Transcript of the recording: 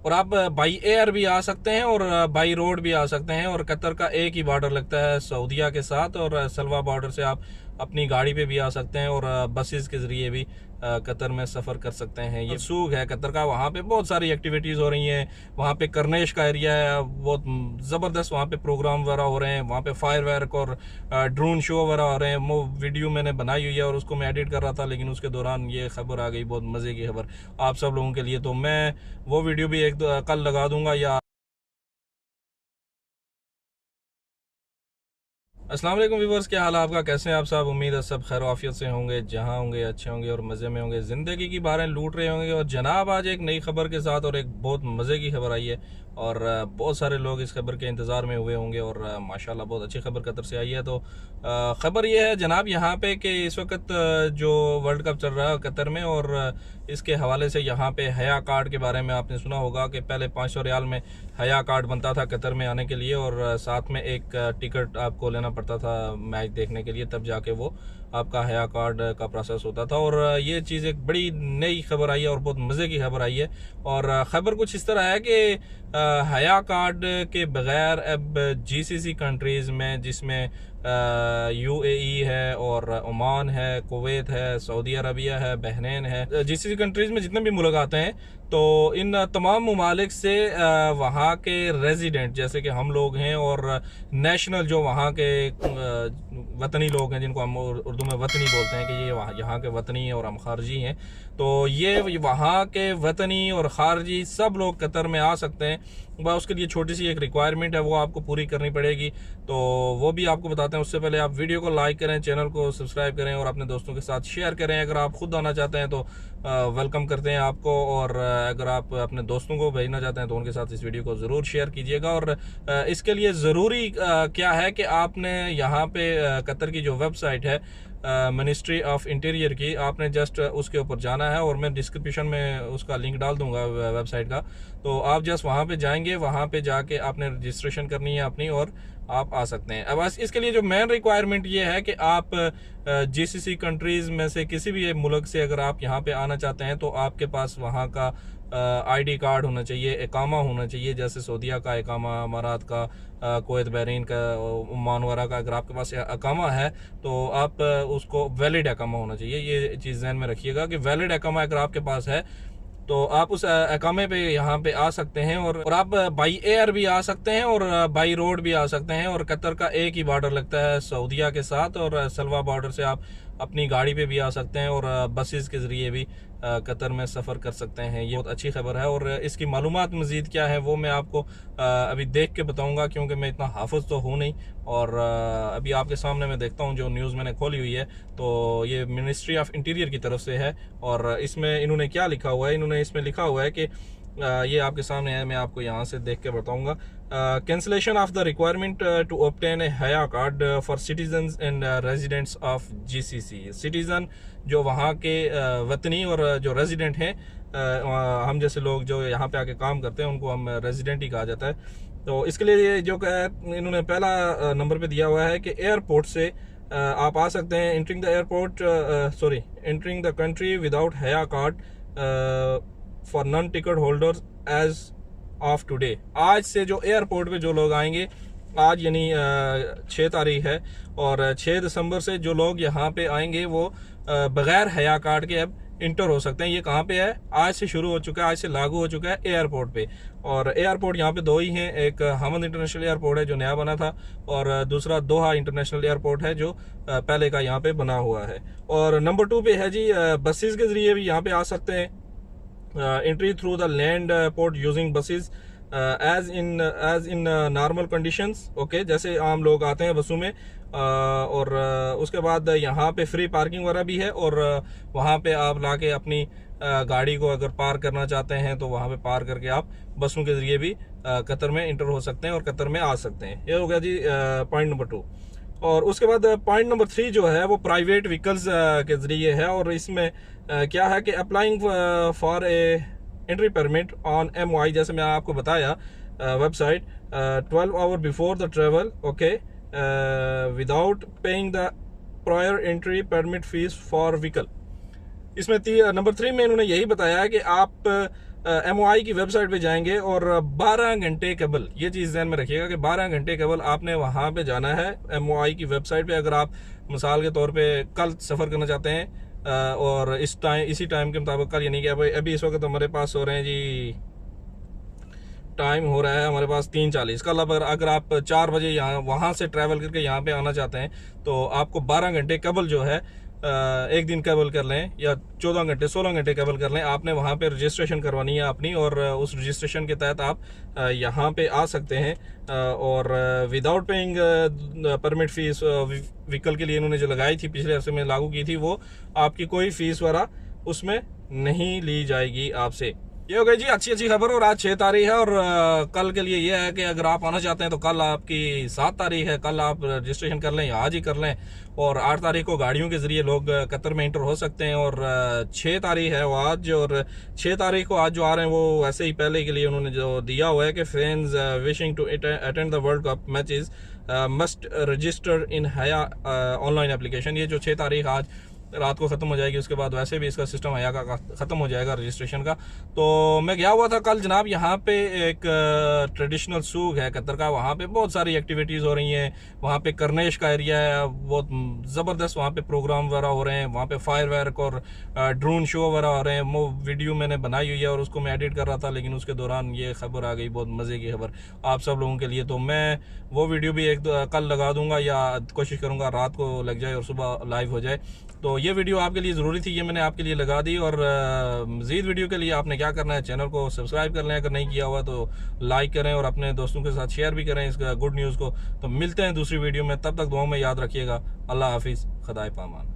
और आप by air भी आ सकते हैं और बाई रोड भी आ सकते हैं। और कतर का एक ही बॉर्डर लगता है सऊदीया के साथ, और सलवा बॉर्डर से आप अपनी गाड़ी पे भी आ सकते हैं और बसेस के ज़रिए भी कतर में सफ़र कर सकते हैं। ये सूख है कतर का, वहाँ पे बहुत सारी एक्टिविटीज़ हो रही हैं। वहाँ पे करनेश का एरिया है, बहुत ज़बरदस्त वहाँ पे प्रोग्राम वगैरह हो रहे हैं। वहाँ पे फायर वर्क और ड्रोन शो वगैरह हो रहे हैं। वो वीडियो मैंने बनाई हुई है और उसको मैं एडिट कर रहा था, लेकिन उसके दौरान ये खबर आ गई, बहुत मज़े की खबर आप सब लोगों के लिए। तो मैं वो वीडियो भी एक कल लगा दूंगा। या अस्सलाम वालेकुम व्यूवर्स, क्या हाल है आपका, कैसे हैं आप सब। उम्मीद है सब खैर आफियत से होंगे, जहां होंगे अच्छे होंगे और मज़े में होंगे, ज़िंदगी की बारें लूट रहे होंगे। और जनाब आज एक नई खबर के साथ, और एक बहुत मज़े की खबर आई है, और बहुत सारे लोग इस खबर के इंतज़ार में हुए होंगे। और माशाल्लाह बहुत अच्छी खबर कतर से आई है। तो खबर ये है जनाब यहाँ पे कि इस वक्त जो वर्ल्ड कप चल रहा है कतर में, और इसके हवाले से यहाँ पे हया कार्ड के बारे में आपने सुना होगा कि पहले 500 रियाल में हया कार्ड बनता था कतर में आने के लिए, और साथ में एक टिकट आपको लेना पड़ता था मैच देखने के लिए, तब जाके वो आपका हया कार्ड का प्रोसेस होता था। और ये चीज़ एक बड़ी नई खबर आई है और बहुत मज़े की खबर आई है। और खबर कुछ इस तरह है कि हया कार्ड के बगैर अब जीसीसी कंट्रीज़ में, जिसमें यूएई है और ओमान है, कुवैत है, सऊदी अरबिया है, बहरीन है, जीसीसी कंट्रीज़ में जितने भी मुल्क आते हैं, तो इन तमाम ममालिक से वहाँ के रेजिडेंट जैसे कि हम लोग हैं, और नेशनल जो वहाँ के वतनी लोग हैं, जिनको हम उर्दू में वतनी बोलते हैं, कि ये यहाँ के वतनी हैं और हम खारजी हैं, तो ये वहाँ के वतनी और खारजी सब लोग कतर में आ सकते हैं। बस उसके लिए छोटी सी एक रिक्वायरमेंट है, वो आपको पूरी करनी पड़ेगी। तो वो भी आपको बताते हैं। उससे पहले आप वीडियो को लाइक करें, चैनल को सब्सक्राइब करें और अपने दोस्तों के साथ शेयर करें। अगर आप खुद आना चाहते हैं तो वेलकम करते हैं आपको, और अगर आप अपने दोस्तों को भेजना चाहते हैं तो उनके साथ इस वीडियो को ज़रूर शेयर कीजिएगा। और इसके लिए ज़रूरी क्या है कि आपने यहाँ पे कतर की जो वेबसाइट है मिनिस्ट्री ऑफ इंटीरियर की, आपने जस्ट उसके ऊपर जाना है, और मैं डिस्क्रिप्शन में उसका लिंक डाल दूंगा वेबसाइट का। तो आप जस्ट वहाँ पे जाएंगे, वहाँ पे जाके आपने रजिस्ट्रेशन करनी है अपनी, और आप आ सकते हैं। अब बस इसके लिए जो मेन रिक्वायरमेंट ये है कि आप जीसीसी कंट्रीज़ में से किसी भी मुल्क से अगर आप यहाँ पे आना चाहते हैं, तो आपके पास वहाँ का आईडी कार्ड होना चाहिए, इकामा होना चाहिए, जैसे सऊदीया का इकामा, अमारात का, कुवैत बहरीन का, ओमान वगैरह का। अगर आपके पास इकामा है तो आप उसको वैलिड इकामा होना चाहिए। ये चीज़ ध्यान में रखिएगा कि वैलिड इकामा अगर आपके पास है तो आप उस अकामे पे यहाँ पे आ सकते हैं। और आप बाई एयर भी आ सकते हैं और बाई रोड भी आ सकते हैं। और कतर का एक ही बॉर्डर लगता है सऊदीया के साथ, और सलवा बॉर्डर से आप अपनी गाड़ी पे भी आ सकते हैं और बसेस के ज़रिए भी कतर में सफ़र कर सकते हैं। ये बहुत अच्छी खबर है। और इसकी मालूमात मज़ीद क्या है वो मैं आपको अभी देख के बताऊंगा, क्योंकि मैं इतना हाफिज़ तो हूँ नहीं। और अभी आपके सामने मैं देखता हूँ, जो न्यूज़ मैंने खोली हुई है, तो ये मिनिस्ट्री ऑफ इंटीरियर की तरफ से है। और इसमें इन्होंने क्या लिखा हुआ है, इन्होंने इसमें लिखा हुआ है कि ये आपके सामने है, मैं आपको यहाँ से देख के बताऊंगा। Cancellation of the requirement to obtain a Hayya card for citizens and residents of GCC. Citizen जो वहाँ के वतनी और जो रेजिडेंट हैं, हम जैसे लोग जो यहाँ पे आके काम करते हैं उनको हम रेजिडेंट ही कहा जाता है। तो इसके लिए ये जो इन्होंने पहला नंबर पे दिया हुआ है कि एयरपोर्ट से आप आ सकते हैं। Entering the airport entering the country without Hayya card for non ticket holders as of today. आज से जो एयरपोर्ट पे जो लोग आएंगे, आज यानी 6 तारीख है, और 6 दिसंबर से जो लोग यहाँ पे आएंगे वो बगैर हया कार्ड के अब इंटर हो सकते हैं। ये कहाँ पे है, आज से शुरू हो चुका है, आज से लागू हो चुका है एयरपोर्ट पे। और एयरपोर्ट यहाँ पे दो ही हैं, एक हमद इंटरनेशनल एयरपोर्ट है जो नया बना था, और दूसरा दोहा इंटरनेशनल एयरपोर्ट है जो पहले का यहाँ पे बना हुआ है। और नंबर 2 पे है जी बसेस के जरिए भी यहाँ पे आ सकते हैं। entry through the land port using buses as in normal conditions। Okay, जैसे आम लोग आते हैं बसों में। और उसके बाद यहाँ पे फ्री पार्किंग वगैरह भी है, और वहाँ पे आप लाके अपनी गाड़ी को अगर पार करना चाहते हैं तो वहाँ पे पार करके आप बसों के जरिए भी कतर में इंटर हो सकते हैं और कतर में आ सकते हैं। ये हो गया जी पॉइंट नंबर 2। और उसके बाद पॉइंट नंबर 3 जो है वो प्राइवेट व्हीकल्स के ज़रिए है। और इसमें क्या है कि applying for a entry permit on MY, जैसे मैं आपको बताया website 12 hour before the travel, okay, without paying the prior entry permit fees for vehicle. इसमें नंबर 3 में इन्होंने यही बताया है कि आप MOI की वेबसाइट पे जाएंगे और 12 घंटे केबल, ये चीज़ ध्यान में रखिएगा कि 12 घंटे केबल आपने वहाँ पे जाना है MOI की वेबसाइट पे। अगर आप मिसाल के तौर पे कल सफ़र करना चाहते हैं और इसी टाइम के मुताबिक कल, यानी कि अभी इस वक्त हमारे पास हो रहे हैं जी, टाइम हो रहा है हमारे पास 3:40। कल अगर आप 4 बजे यहाँ वहाँ से ट्रैवल करके यहाँ पे आना चाहते हैं तो आपको 12 घंटे केबल जो है एक दिन केबल कर लें या 14 घंटे 16 घंटे केबल कर लें, आपने वहाँ पे रजिस्ट्रेशन करवानी है अपनी, और उस रजिस्ट्रेशन के तहत आप यहाँ पे आ सकते हैं और without paying permit fees vehicle के लिए इन्होंने जो लगाई थी पिछले हफ्ते में लागू की थी, वो आपकी कोई फीस वगैरह उसमें नहीं ली जाएगी आपसे। ये हो गई जी अच्छी खबर। और आज 6 तारीख है और कल के लिए ये है कि अगर आप आना चाहते हैं तो कल आपकी 7 तारीख है, कल आप रजिस्ट्रेशन कर लें या आज ही कर लें। और 8 तारीख को गाड़ियों के जरिए लोग कतर में इंटर हो सकते हैं और 6 तारीख है वो आज, और 6 तारीख को आज जो आ रहे हैं वो वैसे ही पहले के लिए उन्होंने जो दिया हुआ है कि fans wishing to attend the world cup matches must register in Hayya online application. ये जो 6 तारीख आज रात को ख़त्म हो जाएगी, उसके बाद वैसे भी इसका सिस्टम हया का ख़त्म हो जाएगा रजिस्ट्रेशन का। तो मैं गया हुआ था कल जनाब, यहाँ पे एक ट्रेडिशनल सूक है कतर का, वहाँ पे बहुत सारी एक्टिविटीज़ हो रही हैं। वहाँ पे करनेश का एरिया है, बहुत ज़बरदस्त वहाँ पे प्रोग्राम वगैरह हो रहे हैं। वहाँ पे फायर वर्क और ड्रोन शो वगैरह हो रहे हैं। वो वीडियो मैंने बनाई हुई है और उसको मैं एडिट कर रहा था, लेकिन उसके दौरान ये खबर आ गई, बहुत मज़े की खबर आप सब लोगों के लिए। तो मैं वो वीडियो भी कल लगा दूंगा या कोशिश करूँगा रात को लग जाए और सुबह लाइव हो जाए। तो ये वीडियो आपके लिए ज़रूरी थी, ये मैंने आपके लिए लगा दी। और मज़ीद वीडियो के लिए आपने क्या करना है, चैनल को सब्सक्राइब कर लें, अगर नहीं किया हुआ तो लाइक करें और अपने दोस्तों के साथ शेयर भी करें इस गुड न्यूज़ को। तो मिलते हैं दूसरी वीडियो में, तब तक दुआ में याद रखिएगा। अल्लाह हाफिज़, खुदा पामान।